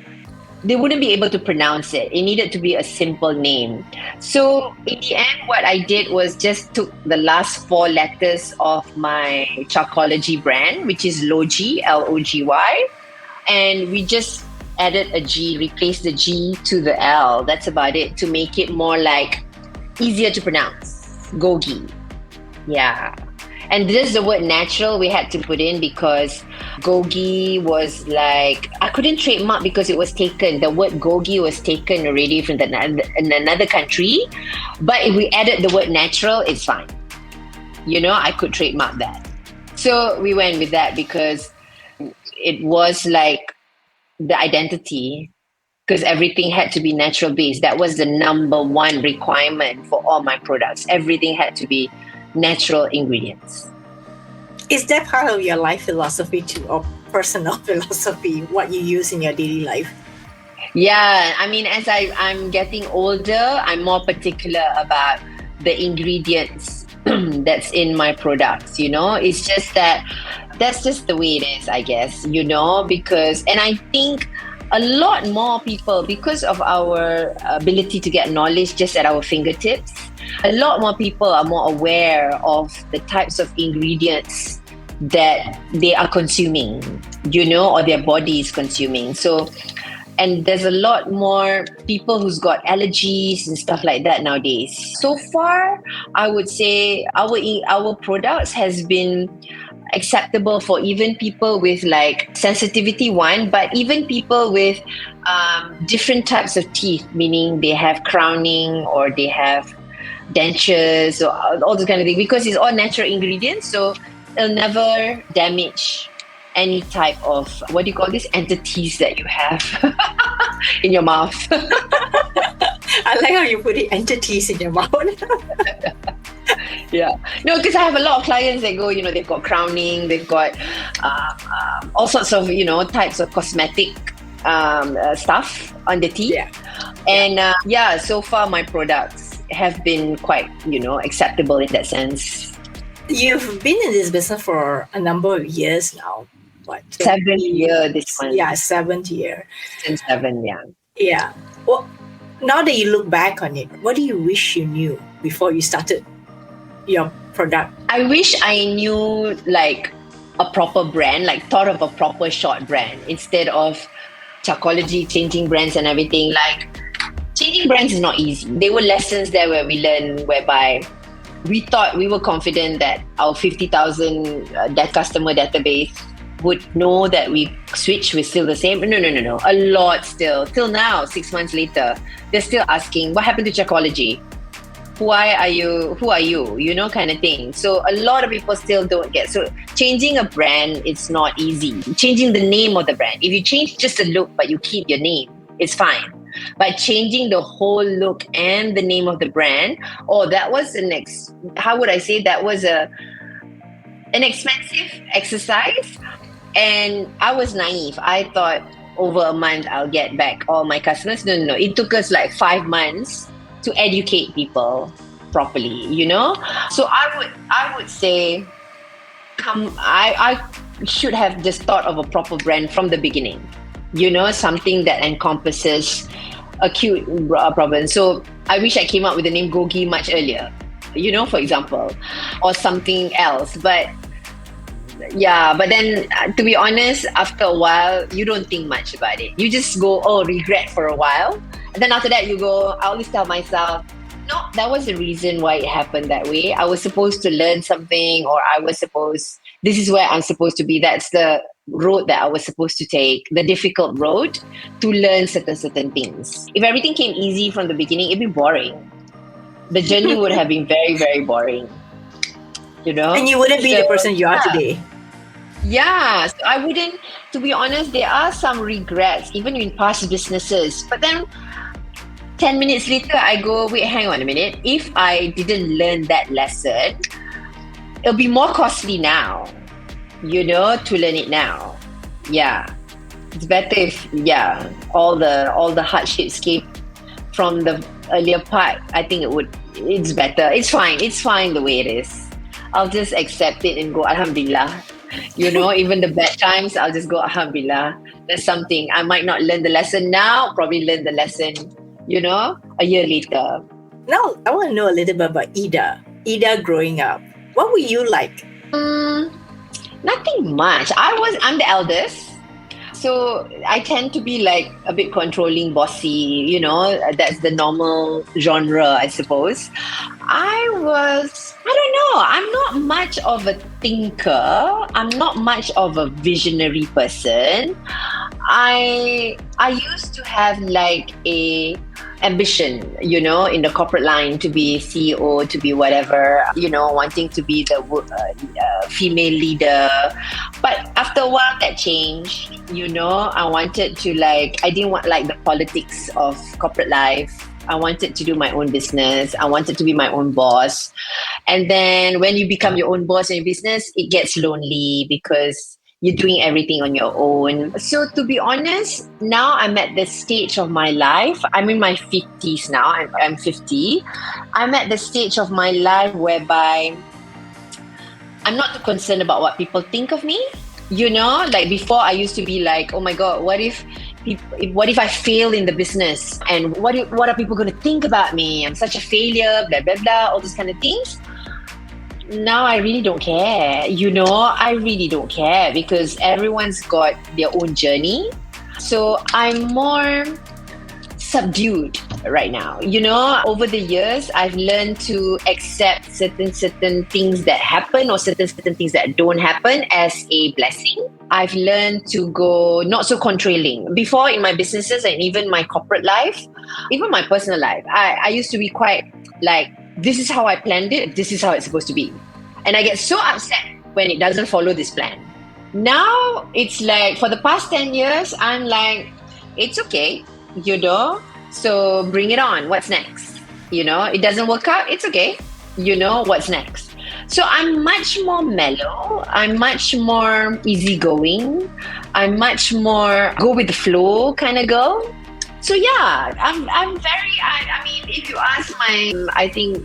they wouldn't be able to pronounce it. It needed to be a simple name. So in the end, what I did was just took the last 4 letters of my Charcoalogy brand, which is Logy, Logy, and we just added a G, replaced the G to the L. That's about it, to make it more like easier to pronounce. Gogy. Yeah. And this is the word natural we had to put in because Gogy was like, I couldn't trademark because it was taken. The word Gogy was taken already from in another country. But if we added the word natural, it's fine. I could trademark that. So we went with that because it was like the identity, because everything had to be natural based. That was the number 1 requirement for all my products. Everything had to be natural ingredients. Is that part of your life philosophy too, or personal philosophy, what you use in your daily life? Yeah, I mean, as I'm getting older, I'm more particular about the ingredients that's in my products, It's just that's just the way it is, I guess, because, and I think a lot more people, because of our ability to get knowledge just at our fingertips, a lot more people are more aware of the types of ingredients that they are consuming, or their body is consuming. So, and there's a lot more people who's got allergies and stuff like that nowadays. So far, I would say our products has been acceptable for even people with like sensitivity but even people with different types of teeth, meaning they have crowning or they have dentures or all those kind of things, because it's all natural ingredients, so it'll never damage any type of, what do you call this, entities that you have in your mouth. I like how you put it, entities in your mouth. Yeah. No, because I have a lot of clients that go, they've got crowning, they've got all sorts of, types of cosmetic stuff on the teeth. Yeah. And so far my products have been quite, acceptable in that sense. You've been in this business for a number of years now. What? 7th year this one. Yeah, 7th year. Since 7, yeah. Yeah. Well, now that you look back on it, what do you wish you knew before you started your product? I wish I knew like a proper brand, like thought of a proper short brand instead of Chocology, changing brands and everything. Like, changing brands is not easy. There were lessons there where we learned, whereby we thought we were confident that our 50,000 customer database would know that we switched, we're still the same. No. A lot still. Till now, 6 months later, they're still asking, what happened to Chocology? Why are you? Who are you? Kind of thing. So a lot of people still don't get. So changing a brand, it's not easy. Changing the name of the brand. If you change just the look, but you keep your name, it's fine. But changing the whole look and the name of the brand, that was that was an expensive exercise. And I was naive. I thought over a month I'll get back all my customers. No. It took us like 5 months to educate people properly, So I would say, I should have just thought of a proper brand from the beginning, something that encompasses acute problems. So I wish I came up with the name Gogy much earlier, for example, or something else. But then to be honest, after a while, you don't think much about it. You just go, regret for a while. And then after that, you go, I always tell myself, no, that was the reason why it happened that way. I was supposed to learn something, or this is where I'm supposed to be. That's the road that I was supposed to take, the difficult road to learn certain things. If everything came easy from the beginning, it'd be boring. The journey would have been very, very boring. And you wouldn't be the person you are today. Yeah, so I wouldn't, to be honest, there are some regrets, even in past businesses. But then 10 minutes later, I go, wait, hang on a minute. If I didn't learn that lesson, it'll be more costly now, to learn it now. Yeah. It's better if, all the hardships came from the earlier part. I think it's better. It's fine the way it is. I'll just accept it and go, Alhamdulillah. Even the bad times, I'll just go, Alhamdulillah. That's something. I might not learn the lesson now, probably learn the lesson, a year later. Now, I want to know a little bit about Ida. Ida growing up. What were you like? Nothing much. I'm the eldest. So I tend to be like a bit controlling, bossy, that's the normal genre, I suppose. I don't know. I'm not much of a thinker. I'm not much of a visionary person. I used to have like a ambition, in the corporate line to be CEO, to be whatever, wanting to be the female leader. But after a while that changed, I wanted to I didn't want like the politics of corporate life. I wanted to do my own business. I wanted to be my own boss. And then when you become your own boss in your business, it gets lonely because you're doing everything on your own. So to be honest, now I'm at the stage of my life. I'm in my 50s now. I'm 50. I'm at the stage of my life whereby I'm not too concerned about what people think of me. You know, like before I used to be like, oh my God, what if I fail in the business? And what are people going to think about me? I'm such a failure, blah, blah, blah, all those kind of things. Now I really don't care. You know, I really don't care because everyone's got their own journey. So I'm more subdued right now. You know, over the years, I've learned to accept certain things that happen or certain things that don't happen as a blessing. I've learned to go not so controlling. Before in my businesses and even my corporate life, even my personal life, I used to be quite like, this is how I planned it, this is how it's supposed to be. And I get so upset when it doesn't follow this plan. Now it's like for the past 10 years, I'm like, it's okay. You know, so bring it on. What's next? You know, it doesn't work out. It's okay. You know, what's next? So I'm much more mellow. I'm much more easygoing. I'm much more go with the flow kind of girl. So yeah, I'm very, I mean, if you ask I think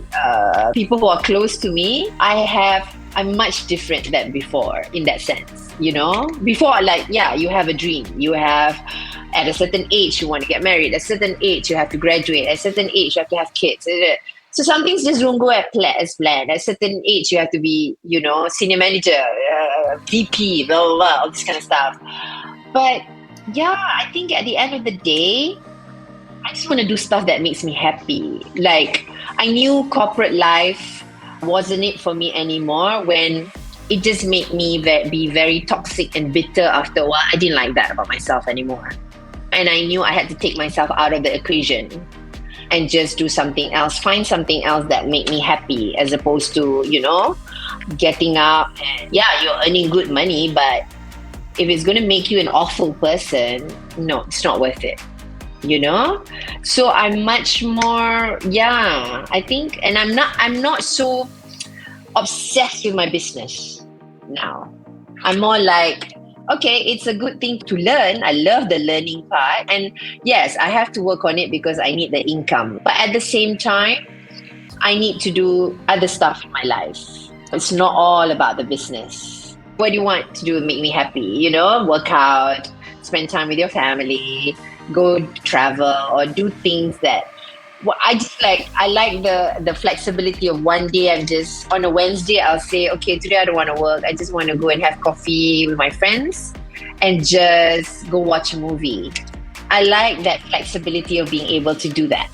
people who are close to me, I'm much different than before in that sense, you know? Before, like, yeah, you have a dream. You have, at a certain age, you want to get married. At a certain age, you have to graduate. At a certain age, you have to have kids. So some things just don't go as planned. At a certain age, you have to be, you know, senior manager, VP, blah, blah, blah, all this kind of stuff. But yeah, I think at the end of the day, I just want to do stuff that makes me happy. Like, I knew corporate life wasn't it for me anymore when it just made me be very toxic and bitter after a while. I didn't like that about myself anymore. And I knew I had to take myself out of the equation and just do something else, find something else that made me happy as opposed to, you know, getting up and yeah, you're earning good money, but if it's going to make you an awful person, no, it's not worth it. You know? So I'm much more, yeah, I think, and I'm not so obsessed with my business now. I'm more like, okay, it's a good thing to learn. I love the learning part. And yes, I have to work on it because I need the income. But at the same time, I need to do other stuff in my life. It's not all about the business. What do you want to do to make me happy? You know, work out, spend time with your family, go travel or do things that I like the flexibility of one day. I'm just on a Wednesday I'll say, okay, today I don't want to work. I just want to go and have coffee with my friends and just go watch a movie. I like that flexibility of being able to do that.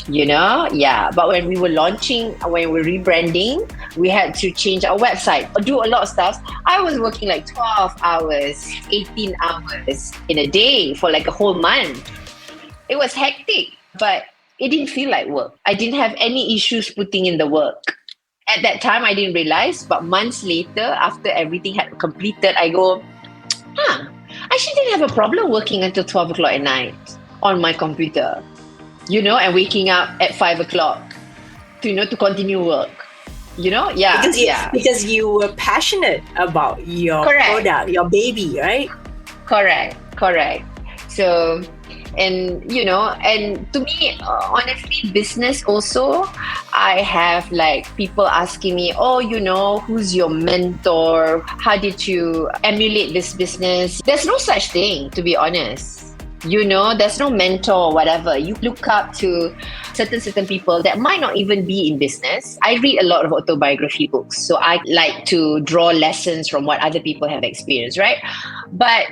You know? Yeah. But when we were rebranding, we had to change our website, do a lot of stuff. I was working like 12 hours, 18 hours in a day for like a whole month. It was hectic, but it didn't feel like work. I didn't have any issues putting in the work. At that time, I didn't realize, but months later, after everything had completed, I go, I actually didn't have a problem working until 12 o'clock at night on my computer. You know, and waking up at 5 o'clock to, you know, to continue work. You know? Yeah. Because you were passionate about your product, your baby, right? Correct. So, and, you know, and to me, honestly, business also, I have like people asking me, oh, you know, who's your mentor? How did you emulate this business? There's no such thing, to be honest. You know, there's no mentor or whatever. You look up to certain people that might not even be in business. I read a lot of autobiography books, so I like to draw lessons from what other people have experienced, right? But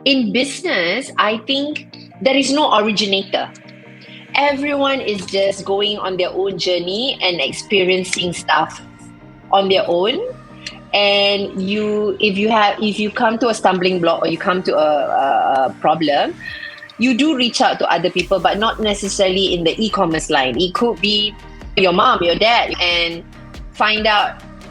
in business, I think there is no originator. Everyone is just going on their own journey and experiencing stuff on their own. And if you come to a stumbling block or you come to a problem, you do reach out to other people, but not necessarily in the e-commerce line. It could be your mom, your dad, and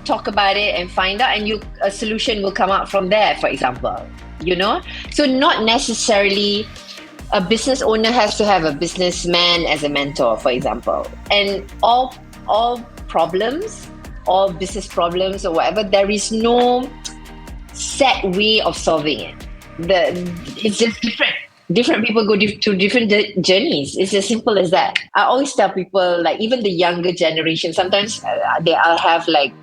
talk about it and find out, and a solution will come out from there, for example. You know? So not necessarily a business owner has to have a businessman as a mentor, for example. And all problems, all business problems or whatever, there is no set way of solving it. It's just different. Different people go to different journeys. It's as simple as that. I always tell people, like even the younger generation, sometimes I'll have like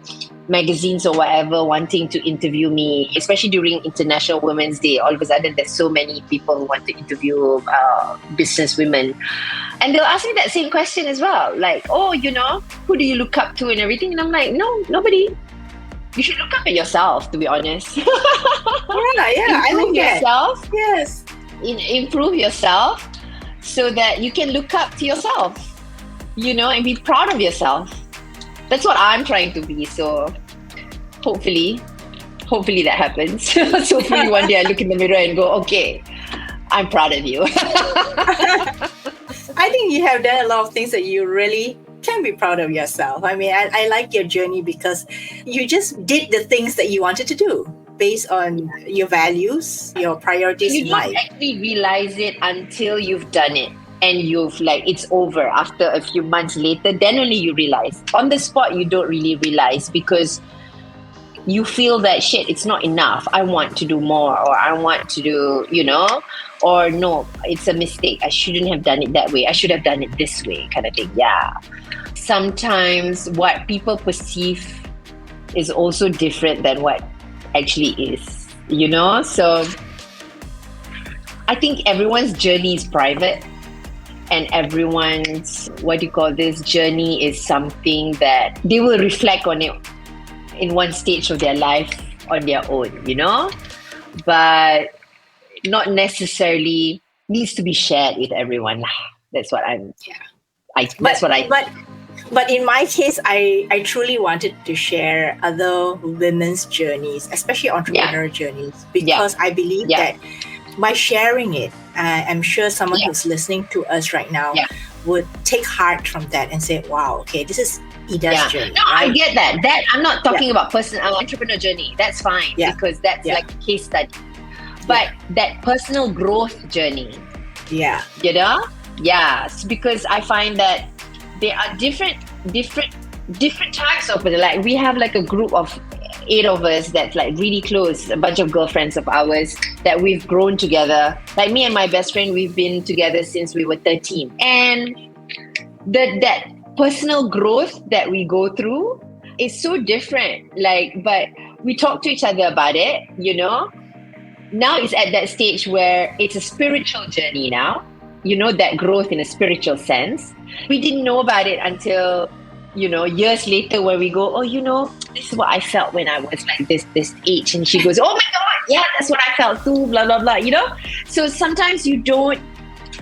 magazines or whatever wanting to interview me, especially during International Women's Day. All of a sudden, there's so many people who want to interview business women. And they'll ask me that same question as well. Like, oh, who do you look up to and everything? And I'm like, no, nobody. You should look up at yourself, to be honest. Yeah, I like yourself. That. Yes. Improve yourself so that you can look up to yourself, and be proud of yourself. That's what I'm trying to be. So hopefully that happens. So hopefully one day I look in the mirror and go, okay, I'm proud of you. I think you have done a lot of things that you really can be proud of yourself. I mean, I like your journey because you just did the things that you wanted to do based on your values, your priorities in life. You don't actually realize it until you've done it and you've it's over. After a few months later, then only you realize. On the spot, you don't really realize because you feel that shit, it's not enough. I want to do more, or I want to do, or no, it's a mistake. I shouldn't have done it that way. I should have done it this way, kind of thing. Yeah. Sometimes what people perceive is also different than what actually is, So I think everyone's journey is private, and everyone's journey is something that they will reflect on it in one stage of their life on their own, but not necessarily needs to be shared with everyone. That's what But in my case, I truly wanted to share other women's journeys, especially entrepreneur journeys, because I believe that by sharing it, I'm sure someone who's listening to us right now would take heart from that and say, wow, okay, this is Ida's journey. No, right? I get that. That I'm not talking about personal entrepreneur journey. That's fine because that's like a case study. But that personal growth journey, because I find that there are different types of it. Like we have like a group of 8 of us that's like really close, a bunch of girlfriends of ours that we've grown together. Like me and my best friend, we've been together since we were 13. And that personal growth that we go through is so different. But we talk to each other about it, Now it's at that stage where it's a spiritual journey now. That growth in a spiritual sense. We didn't know about it until, years later where we go, oh, this is what I felt when I was like this age. And she goes, oh my God, yeah, that's what I felt too, blah, blah, blah, So sometimes you don't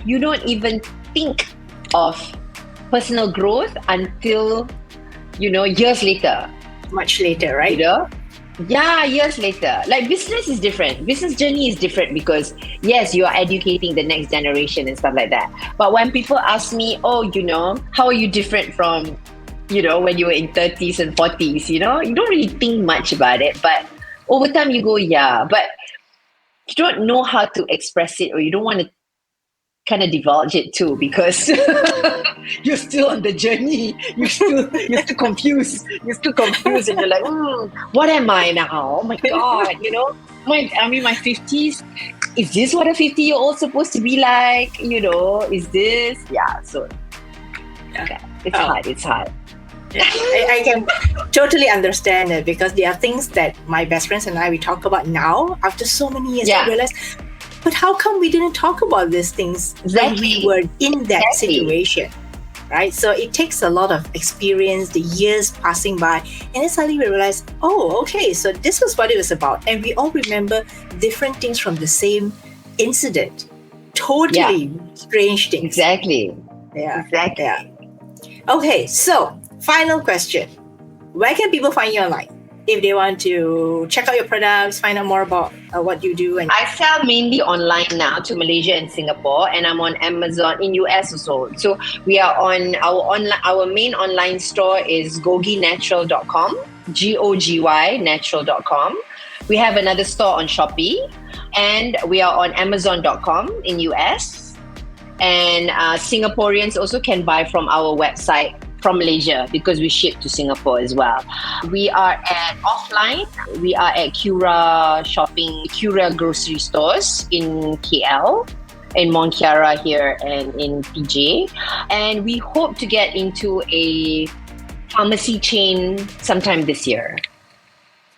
even think of personal growth until, years later. Much later, right? Yeah, years later. Like business is different. Business journey is different because yes, you are educating the next generation and stuff like that. But when people ask me, oh, how are you different from, when you were in 30s and 40s, you don't really think much about it. But over time you go, but you don't know how to express it, or you don't want to kind of divulge it too, because you're still on the journey. You're still confused. You're still confused, and you're like, what am I now? Oh my God, my 50s. Is this what a 50-year-old supposed to be like? Is this? Yeah. So, it's hard. It's hard. I can totally understand it, because there are things that my best friends and we talk about now after so many years. I realize, but how come we didn't talk about these things when we were in that situation, right? So it takes a lot of experience, the years passing by, and then suddenly we realize, oh, okay, so this was what it was about. And we all remember different things from the same incident. Totally strange things. Exactly. Yeah. Exactly. Yeah. Okay, so final question. Where can people find you online? If they want to check out your products, find out more about what you do. And I sell mainly online now to Malaysia and Singapore, and I'm on Amazon in US also. So we are on our main online store is gogynatural.com, GOGY natural.com. We have another store on Shopee, and we are on Amazon.com in US. And Singaporeans also can buy from our website from Malaysia because we ship to Singapore as well. We are at offline. We are at Cura grocery stores in KL, in Mont Kiara here and in PJ. And we hope to get into a pharmacy chain sometime this year.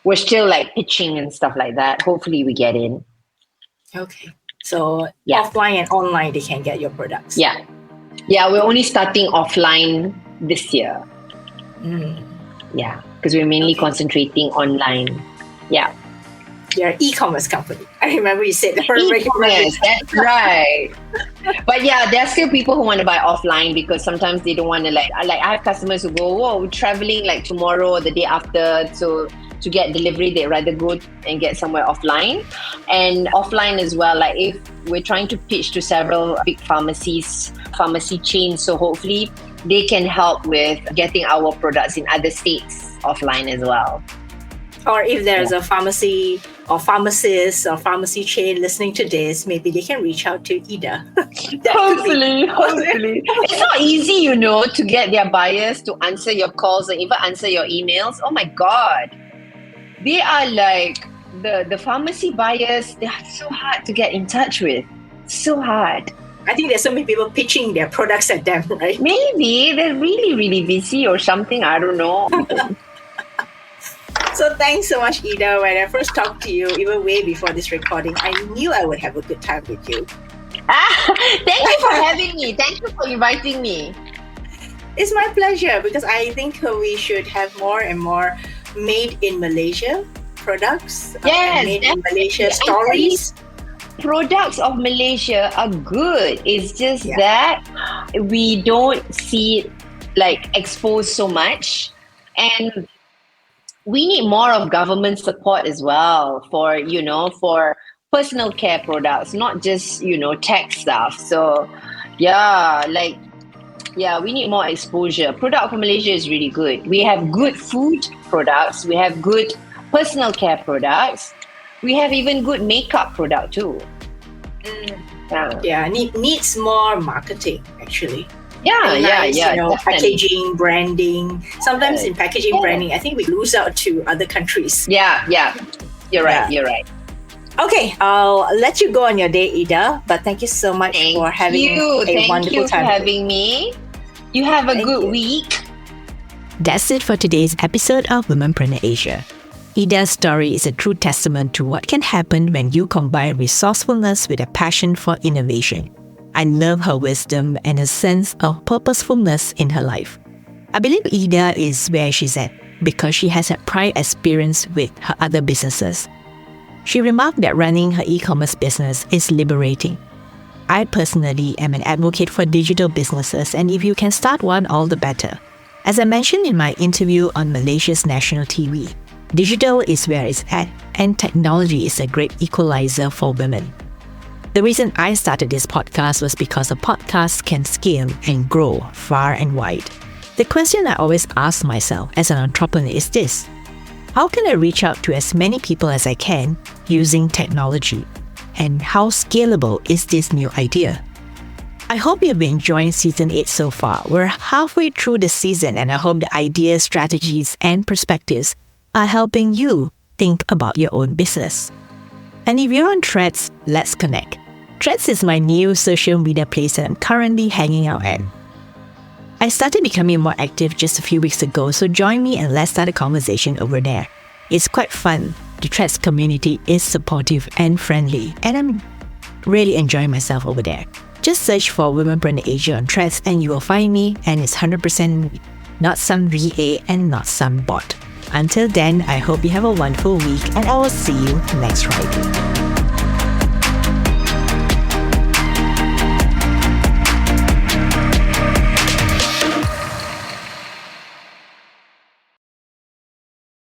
We're still like pitching and stuff like that. Hopefully we get in. Okay. So offline and online, they can get your products. Yeah. Yeah, we're only starting offline this year. Yeah, because we're mainly concentrating online. Yeah. You're an e-commerce company. I remember you said that. E-commerce, that's right. But yeah, there are still people who want to buy offline because sometimes they don't want to like I have customers who go, whoa, we're traveling like tomorrow or the day after. So to get delivery, they'd rather go and get somewhere offline. And offline as well, like if we're trying to pitch to several big pharmacy chains, so hopefully they can help with getting our products in other states offline as well. Or if there's a pharmacy or pharmacist or pharmacy chain listening to this, maybe they can reach out to Ida. Hopefully. It's not easy, to get their buyers to answer your calls and even answer your emails. Oh my God. They are like, the pharmacy buyers, they are so hard to get in touch with. So hard. I think there's so many people pitching their products at them, right? Maybe they're really, really busy or something. I don't know. So thanks so much, Ida. When I first talked to you, even way before this recording, I knew I would have a good time with you. Thank you for having me. Thank you for inviting me. It's my pleasure because I think we should have more and more made in Malaysia products. Yes, made in Malaysia stories. Products of Malaysia are good. It's just that we don't see it like exposed so much, and we need more of government support as well for personal care products, not just tech stuff. So we need more exposure. Product for Malaysia is really good. We have good food products. We have good personal care products. We have even good makeup product too. Needs more marketing actually. Packaging, branding. Sometimes in packaging, branding, I think we lose out to other countries. Yeah. You're right. Okay, I'll let you go on your day, Ida. But thank you so much for having a wonderful time. Thank you for having me. You have a good week. That's it for today's episode of Womenpreneur Asia. Ida's story is a true testament to what can happen when you combine resourcefulness with a passion for innovation. I love her wisdom and a sense of purposefulness in her life. I believe Ida is where she's at because she has had prior experience with her other businesses. She remarked that running her e-commerce business is liberating. I personally am an advocate for digital businesses, and if you can start one, all the better. As I mentioned in my interview on Malaysia's national TV, digital is where it's at, and technology is a great equalizer for women. The reason I started this podcast was because a podcast can scale and grow far and wide. The question I always ask myself as an entrepreneur is this: how can I reach out to as many people as I can using technology? And how scalable is this new idea? I hope you've been enjoying Season 8 so far. We're halfway through the season, and I hope the ideas, strategies, and perspectives are helping you think about your own business. And if you're on Threads, let's connect. Threads is my new social media place that I'm currently hanging out at. I started becoming more active just a few weeks ago, so join me and let's start a conversation over there. It's quite fun. The Threads community is supportive and friendly, and I'm really enjoying myself over there. Just search for Womenpreneur Asia on Threads and you will find me, and it's 100% not some VA and not some bot. Until then, I hope you have a wonderful week, and I will see you next Friday.